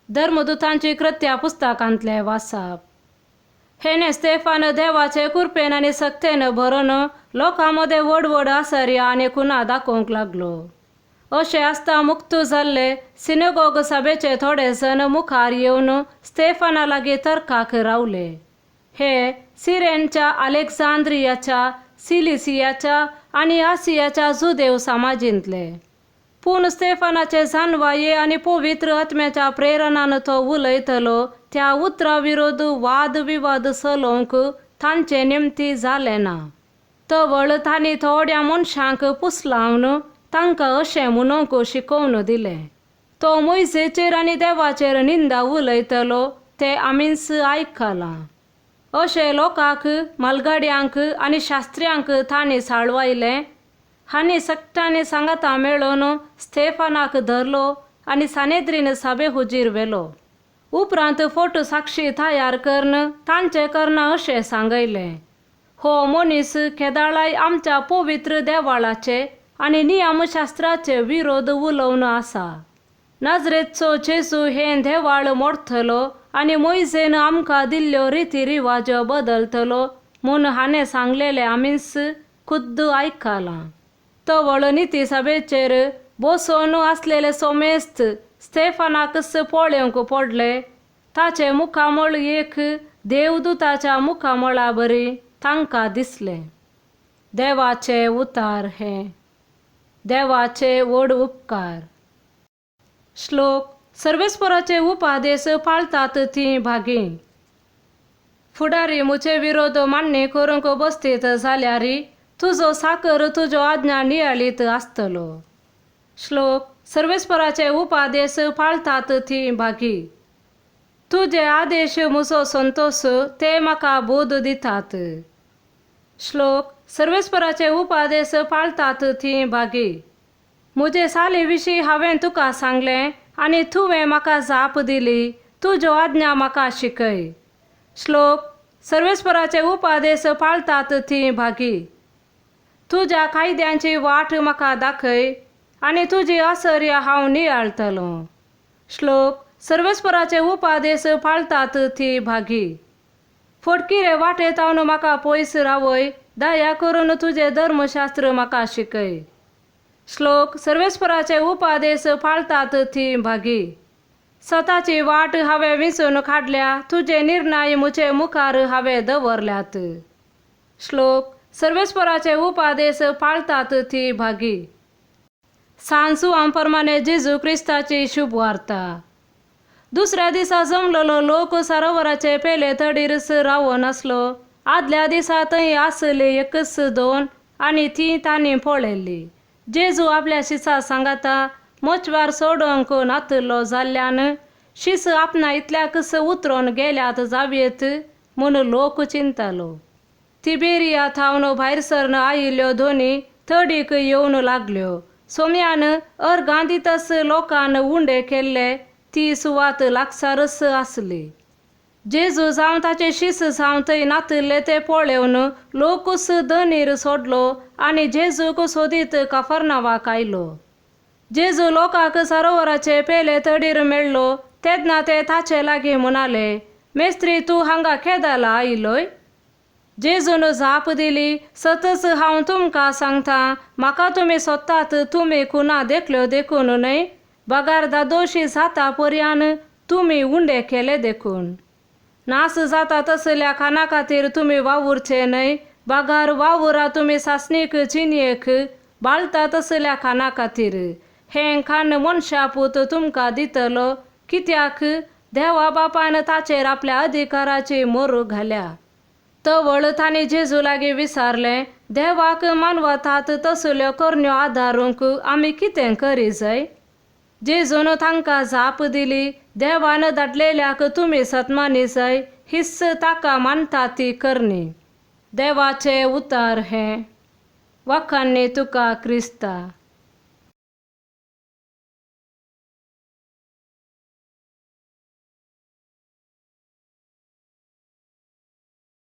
धर्मदूतांची कृत्या पुस्तकांतले वाचप. हेने स्तेफान देवाचे कृपेन आनी सक्तेन भरून लोकांमध्ये वडवड आसर्या आनी खुना दाखोवंक लागलो. अशें आसता मुक्तू जाल्ले सिनेगोग सभेचे थोडे जण मुखार येवन स्तेफाना लागीं तर्काक रावले. हे सिरेनच्या, अलेक्झांद्रियाच्या, सिलिसियाच्या आनी आसियाच्या जुदेव समाजींतले. पूण स्तेफानाचे जाणवाये आनी पवित्र आत्म्याच्या प्रेरणान तो उलयतलो त्या उतरा विरोध वाद विवाद चलोवंक तांचे निमती जाले ना. तवळ तांणी थोड्या मनशांक पुसलावन तांकां अशें म्हणूंक शिकोवन दिलें. तो मोइसेचेर आनी देवाचेर निंदा उलयतलो तें आमीच आयकलां. अशे लोकांक, मालगाड्यांक आनी शास्त्र्यांक तांणी साळवायलें आनी सक्तांनी सांगाता मेळोवन स्तेफानाक धरलो आनी सानेद्रीन सभे हुजीर व्हेलो. उपरांत फोटो साक्षी तयार करून तांचे करना अशें सांगयलें, हो मनीस केदाळाय आमच्या पवित्र देवाळाचे आनी नियमशास्त्राचे विरोध उलोवन आसा. नाजरेचो जेजू हें देवाळ मोडतलो आनी मोइसेन आमकां दिल्ल्यो रिती रिवाज बदलतलो म्हूण हाणें सांगलेलें आमीच खुद्द आयकलां. तवळ निती सभेचेर बसोन आसलेले सोमेस्त स्तेफानाकच पळोवंक पडले. ताचे मुखामळ एक देवदूताच्या मुखामळा बरी तांकां दिसलें. देवाचे उतार हे. देवाचे व्हड उपकार. श्लोक. सर्वेस्पराचे उपादेश पाळतात ती भागी. फुडारी मुचे विरोध मान्य करूंक बसतीत जाल्यार तुजो साकर तुज्यो आज्ञा नियाळीत आसतलो. श्लोक. सर्वेस्पराचे उपादेश पाळतात ती भागी. तुजे आदेश म्हजो संतोष ते म्हाका बोध दितात. श्लोक. सर्वेस्पराचे उपादेश पाळतात ती भागी. म्हजे साली विशीं हांवें तुका सांगलें आनी तुवें म्हाका जाप दिली. तुज्यो आज्ञा म्हाका शिकय. श्लोक. सर्वेस्पराचे उपादेश पाळतात ती भागी. तुज्या कायद्यांची वाट म्हाका दाखय आनी तुजी आसर्या हांव नियाळतलो. श्लोक. सर्वेस्पराचे उपादेश पाळतात ती भागी. फटकिरे वाटेतावन म्हाका पयस रावय. दया करून तुजे धर्मशास्त्र म्हाका शिकय. श्लोक. सर्वेस्पराचे उपादेश पाळतात ती भागी. स्वताची वाट हांवें विंचून काडल्या. तुजे निर्णय म्हजे मुखार हांवें दवरल्यात. श्लोक. सर्वेस्पराचे उपादेश पाळतात ती भागी. सांजुआंप्रमाणे जेजू क्रिस्ताची शुभ वार्ता. दुसऱ्या दिसा जमलेलो लोक सरोवराचे पेले थडीरस रावून आसलो. आदल्या दिसा थंय आसली एकच दोन आनी ती तांणी पळयल्ली. जेजू आपल्या शिसा सांगाता मछवार सोडोंक नातलो जाल्ल्यान शीस आपणा इतल्याकच उतरोन गेल्यात जावयेत म्हूण लोक चिंतलो. तिबेरिया थावन भायर सरन आयिल्ल्यो दोनी थडीक येवन लागल्यो. सोम्यान अर्गां दितस लोकान उंडे केल्ले ती सुवात लागसारच आसली. जेजू जावं ताचे शीस जावं थंय नातले ते पळोवन लोकूस धनीर सोडलो आनी जेजूक सोदीत कफरनावाक आयलो. जेजू लोकांक सरोवराचे पेले थडीर मेळ्ळो तेन्ना ते ताचे लागीं म्हणाले, मेस्त्री तूं हांगा केदाला आयलोय? जेजून जाप दिली, सतच हांव तुमकां सांगतां, म्हाका तुमी सोदतात तुमी खुना देखल्यो देखून न्हय, बागारदा दोशी जाता पर्यान तुमी उंडे केले देखून. नास जाता तसल्या खाना खातीर तुमी वावुरचे न्हय, बागार वावुरा तुमी सासणीक चिनयेक बाळता तसल्या खाना खातीर. हें खाण मनशा पूत तुमकां दितलो, कित्याक देवा बापान ताचेर आपल्या अधिकाराची मोर घाल्या. तवळ तांणी जेजू लागीं विचारलें, देवाक मानवतात तसल्यो करण्यो आदारूंक आमी कितें करी जाय? जेजून तांकां जाप दिली, देवान धाडलेल्याक तुमी सतमानी जाय, हीच ताका मानता ती करणी. देवाचे उतार हे. वखाणी तुका क्रिस्ता.